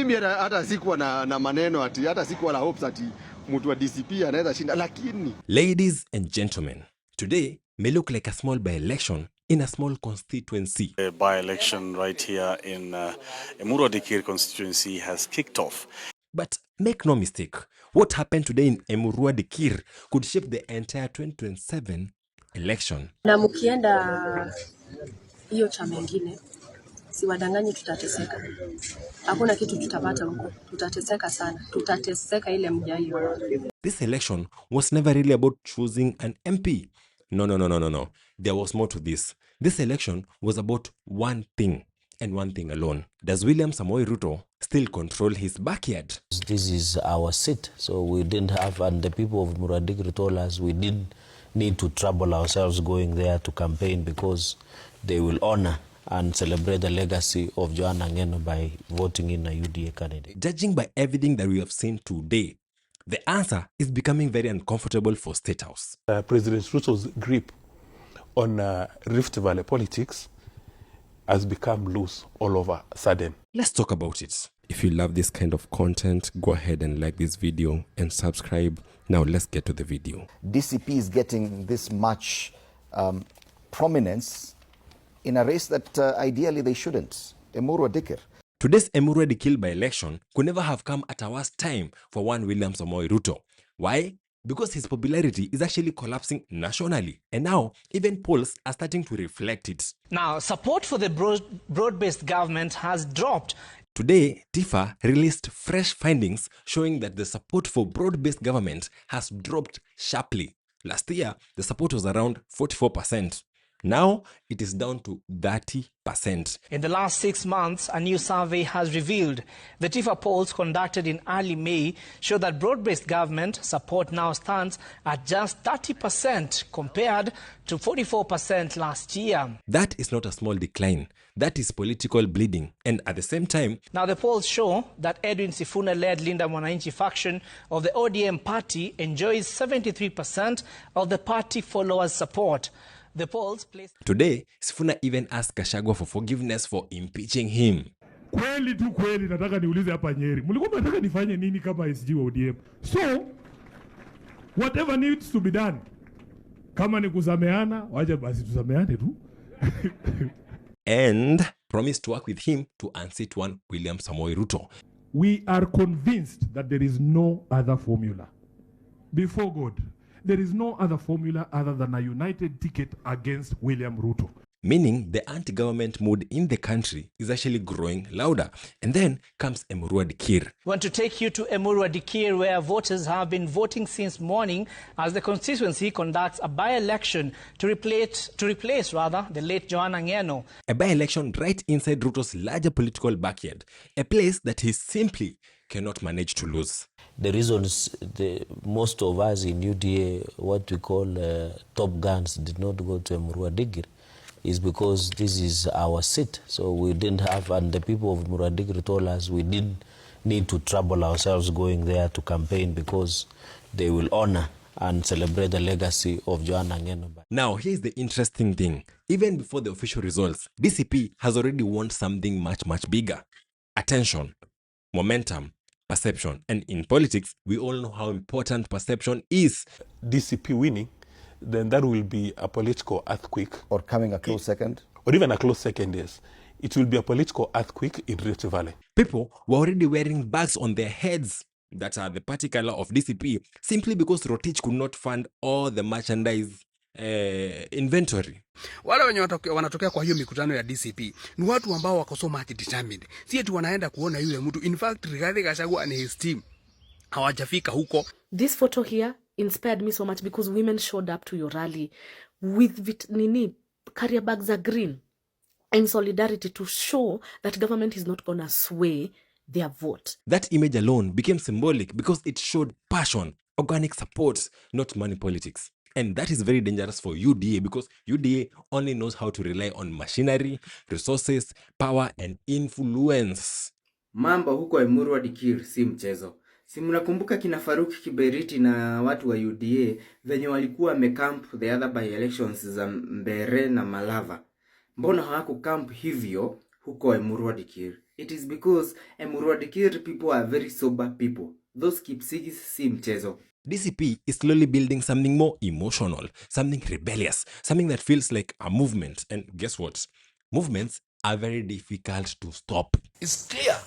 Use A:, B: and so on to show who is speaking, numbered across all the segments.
A: Mimi hata sikuwa na maneno ati hata sikuwa na hopes ati mtu wa DCP anaweza shinda, lakini
B: ladies and gentlemen, today may look like a small by-election in a small constituency.
C: A by-election right here in Emurua Dikirr constituency has kicked off.
B: But make no mistake, what happened today in Emurua Dikirr could shape the entire 2027 election.
D: Na mkienda hiyo chama nyingine, si wadanganyi tutateseka. Hakuna kitu tutapata huko. Tutateseka sana. Tutateseka ile muda hiyo.
B: This election was never really about choosing an MP. No. There was more to this. This election was about one thing and one thing alone. Does William Samoei Ruto still control his backyard?
E: This is our seat, so we didn't have, and the people of Emurua Dikirr told us we didn't need to trouble ourselves going there to campaign because they will honor and celebrate the legacy of Joanna Ngeno by voting in a UDA candidate.
B: Judging by everything that we have seen today, the answer is becoming very uncomfortable for State House.
F: President Ruto's grip on Rift Valley politics has become loose all over a sudden.
B: Let's talk about it. If you love this kind of content, go ahead and like this video and subscribe. Now let's get to the video.
G: DCP is getting this much prominence in a race that ideally they shouldn't. Emurua Dikirr.
B: Today's Emurua Dikirr by-election could never have come at a worse time for one William Samoei Ruto. Why? Because his popularity is actually collapsing nationally. And now, even polls are starting to reflect it.
H: Now, support for the broad-based government has dropped.
B: Today, TIFA released fresh findings showing that the support for broad-based government has dropped sharply. Last year, the support was around 44%. Now, it is down to 30%.
H: In the last 6 months, a new survey has revealed the TIFA polls conducted in early May show that broad-based government support now stands at just 30% compared to 44% last year.
B: That is not a small decline. That is political bleeding. And at the same time,
H: now the polls show that Edwin Sifuna-led Linda Mwananchi faction of the ODM party enjoys 73% of the party followers' support. The polls placed...
B: Today, Sifuna even asked Gachagua for forgiveness for impeaching him.
I: Kweli tu kweli nataka niulize hapa Nyeri. Mlikuwa mnataka nifanye nini kama SG wa ODM? So, whatever needs to be done. Kama ni kusameana, waje basi tusameane tu.
B: And promised to work with him to unseat one William Samoei Ruto.
I: We are convinced that there is no other formula. Before God, there is no other formula other than a united ticket against William Ruto.
B: Meaning the anti-government mood in the country is actually growing louder. And then comes Emurua Dikirr.
H: We want to take you to Emurua Dikirr, where voters have been voting since morning as the constituency conducts a by-election to replace the late Joanna Ngeno.
B: A by-election right inside Ruto's larger political backyard. A place that he simply cannot manage to lose.
E: The reasons most of us in UDA, what we call top guns, did not go to Emurua Dikirr is because this is our seat. So we didn't have, and the people of Emurua Dikirr told us we didn't need to trouble ourselves going there to campaign because they will honor and celebrate the legacy of Joanna Ngeno.
B: Now, here's the interesting thing. Even before the official results, DCP has already won something much, much bigger. Attention, momentum, perception. And in politics, we all know how important perception is.
F: DCP winning, then that will be a political earthquake.
G: Or coming a close second.
F: Or even a close second, yes. It will be a political earthquake in Rift Valley.
B: People were already wearing bags on their heads that are the party color of DCP simply because Rotich could not fund all the merchandise inventory.
J: Wale wenye wanatokea kwa hiyo mikutano ya DCP ni watu ambao wako so much determined. Si eti wanaenda kuona yule mtu. In fact, Rigathi Gachagua and his team hawajafika huko.
K: This photo here inspired me so much because women showed up to your rally with carrier bags are green in solidarity to show that government is not gonna sway their vote.
B: That image alone became symbolic because it showed passion, organic support, not money politics. And that is very dangerous for UDA because UDA only knows how to rely on machinery, resources, power and influence.
L: Mambo huko Emurua Dikirr si mchezo. Si mnakumbuka kina Faruki Kiberiti na watu wa UDA venye walikuwa wamecamp the other by elections za Mbere na Malava. Mbona hawakucamp hivyo huko Emurua Dikirr? It is because Emurua Dikirr people are very sober people. Those Kipsigis si mchezo.
B: DCP is slowly building something more emotional, something rebellious, something that feels like a movement. And guess what? Movements are very difficult to stop.
M: It's clear.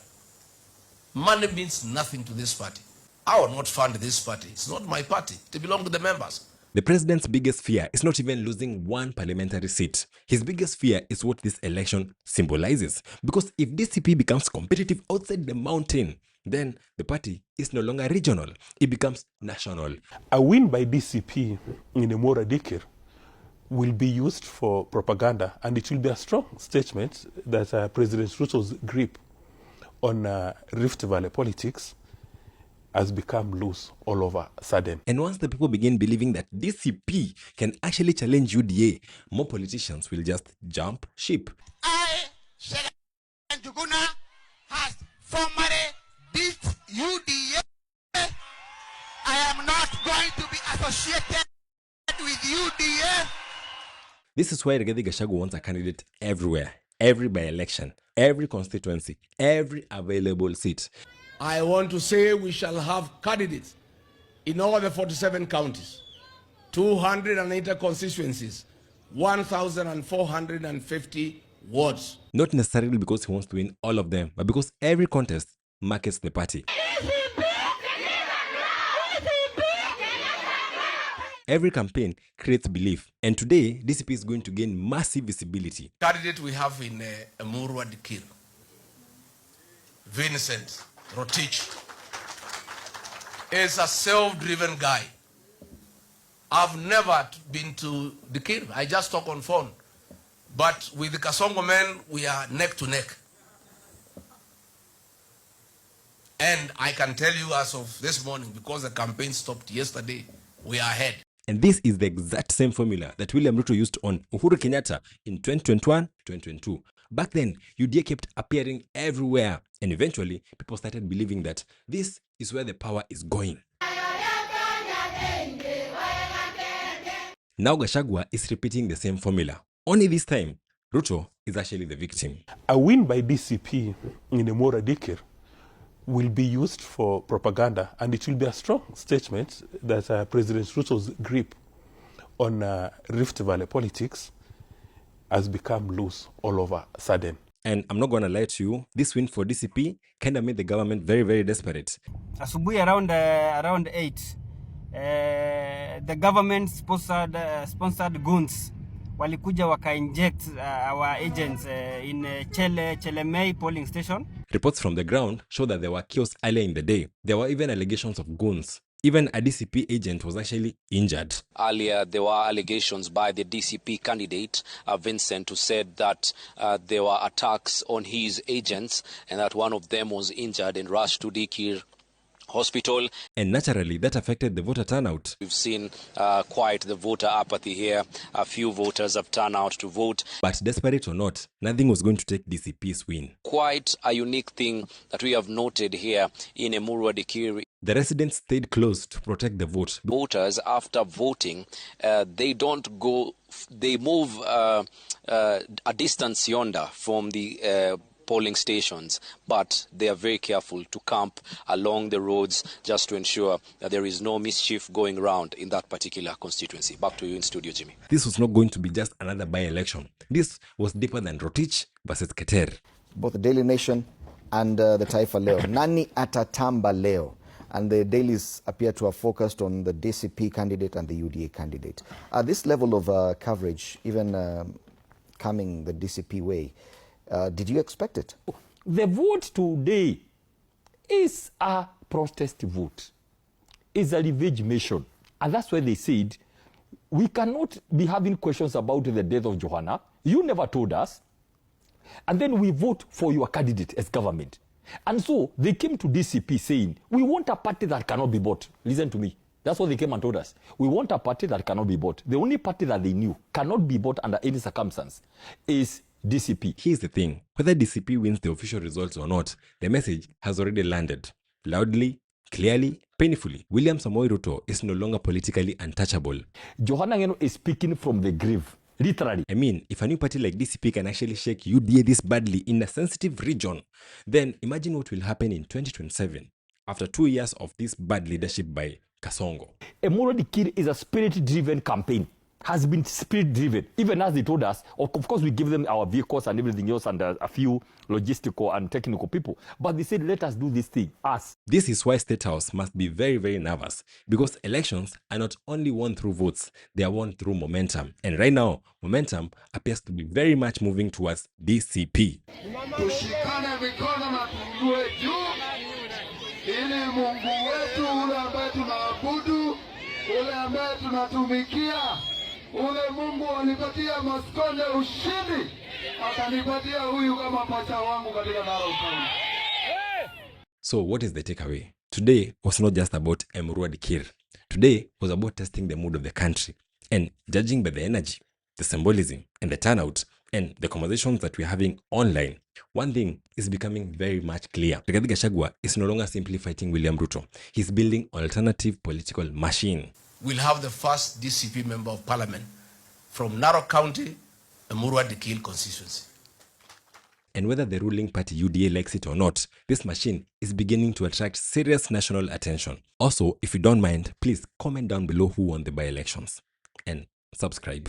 M: Money means nothing to this party. I will not fund this party. It's not my party. They belong to the members.
B: The president's biggest fear is not even losing one parliamentary seat. His biggest fear is what this election symbolizes. Because if DCP becomes competitive outside the mountain, then the party is no longer regional. It becomes national.
F: A win by DCP in Emurua Dikirr will be used for propaganda, and it will be a strong statement that President Ruto's grip on Rift Valley politics has become loose all over a sudden.
B: And once the people begin believing that DCP can actually challenge UDA, more politicians will just jump ship.
N: Njuguna has formerly beat UDA. I am not going to be associated with UDA.
B: This is why Rigathi Gachagua wants a candidate everywhere, every by-election, every constituency, every available seat.
M: I want to say we shall have candidates in all the 47 counties, 280 constituencies, 1,450 wards.
B: Not necessarily because he wants to win all of them, but because every contest markets the party. Every campaign creates belief, and today DCP is going to gain massive visibility.
M: Candidate we have in Emurua Dikirr, Vincent Rotich, is a self-driven guy. I've never been to Dikirr. I just talk on phone. But with the Kasongo men, we are neck to neck. And I can tell you as of this morning, because the campaign stopped yesterday, we are ahead.
B: And this is the exact same formula that William Ruto used on Uhuru Kenyatta in 2021, 2022. Back then, UDA kept appearing everywhere. And eventually, people started believing that this is where the power is going. Now Gachagua is repeating the same formula. Only this time, Ruto is actually the victim.
F: A win by DCP in Emurua Dikirr will be used for propaganda, and it will be a strong statement that President Ruto's grip on Rift Valley politics has become loose all over a sudden.
B: And I'm not going to lie to you, this win for DCP kind of made the government very, very desperate.
O: Asubuhi around 8, the government sponsored goons walikuja waka-inject our agents in Chelemei polling station.
B: Reports from the ground show that there were chaos earlier in the day. There were even allegations of goons. Even a DCP agent was actually injured.
P: Earlier, there were allegations by the DCP candidate, Vincent, who said that there were attacks on his agents and that one of them was injured and rushed to Dikirr Hospital.
B: And naturally, that affected the voter turnout.
P: We've seen quite the voter apathy here. A few voters have turned out to vote.
B: But desperate or not, nothing was going to take DCP's win.
P: Quite a unique thing that we have noted here in Emurua Dikirr.
B: The residents stayed close to protect the vote.
P: Voters, after voting, they don't go, they move a distance yonder from the polling stations, but they are very careful to camp along the roads just to ensure that there is no mischief going around in that particular constituency. Back to you in studio, Jimmy.
B: This was not going to be just another by-election. This was deeper than Rotich versus Keter.
G: Both the Daily Nation and the Taifa Leo. Nani atatamba leo. And the dailies appear to have focused on the DCP candidate and the UDA candidate. This level of coverage, even coming the DCP way, did you expect it?
Q: The vote today is a protest vote. It's a revenge mission. And that's why they said, we cannot be having questions about the death of Johanna. You never told us. And then we vote for your candidate as government. And so they came to DCP saying, we want a party that cannot be bought. Listen to me. That's what they came and told us. We want a party that cannot be bought. The only party that they knew cannot be bought under any circumstance is DCP.
B: Here's the thing. Whether DCP wins the official results or not, the message has already landed. Loudly, clearly, painfully. William Samoei Ruto is no longer politically untouchable.
Q: Johanna Ngeno is speaking from the grave. literally.
B: I mean, if a new party like DCP can actually shake UDA this badly in a sensitive region, then imagine what will happen in 2027 after 2 years of this bad leadership by Kasongo.
Q: Emurua Dikirr is a spirit-driven campaign. Has been spirit-driven. Even as they told us, of course we give them our vehicles and everything else and a few logistical and technical people. But they said, let us do this thing, us.
B: This is why State House must be very, very nervous, because elections are not only won through votes, they are won through momentum. And right now, momentum appears to be very much moving towards DCP.
R: Tushikane mikono na tuinue juu ili Mungu wetu ule ambaye tunaabudu, ule ambaye tunatumikia, ule Mungu alipatia Maskonde ushindi, atanipatia huyu kama pacha wangu katika Narok County.
B: So what is the takeaway? Today was not just about Emurua Dikirr. Today was about testing the mood of the country. And judging by the energy, the symbolism, and the turnout, and the conversations that we're having online, one thing is becoming very much clear. Rigathi Gachagua is no longer simply fighting William Ruto. He's building an alternative political machine.
M: We'll have the first DCP member of parliament from Narok County, Emurua Dikirr constituency.
B: And whether the ruling party UDA likes it or not, this machine is beginning to attract serious national attention. Also, if you don't mind, please comment down below who won the by-elections and subscribe.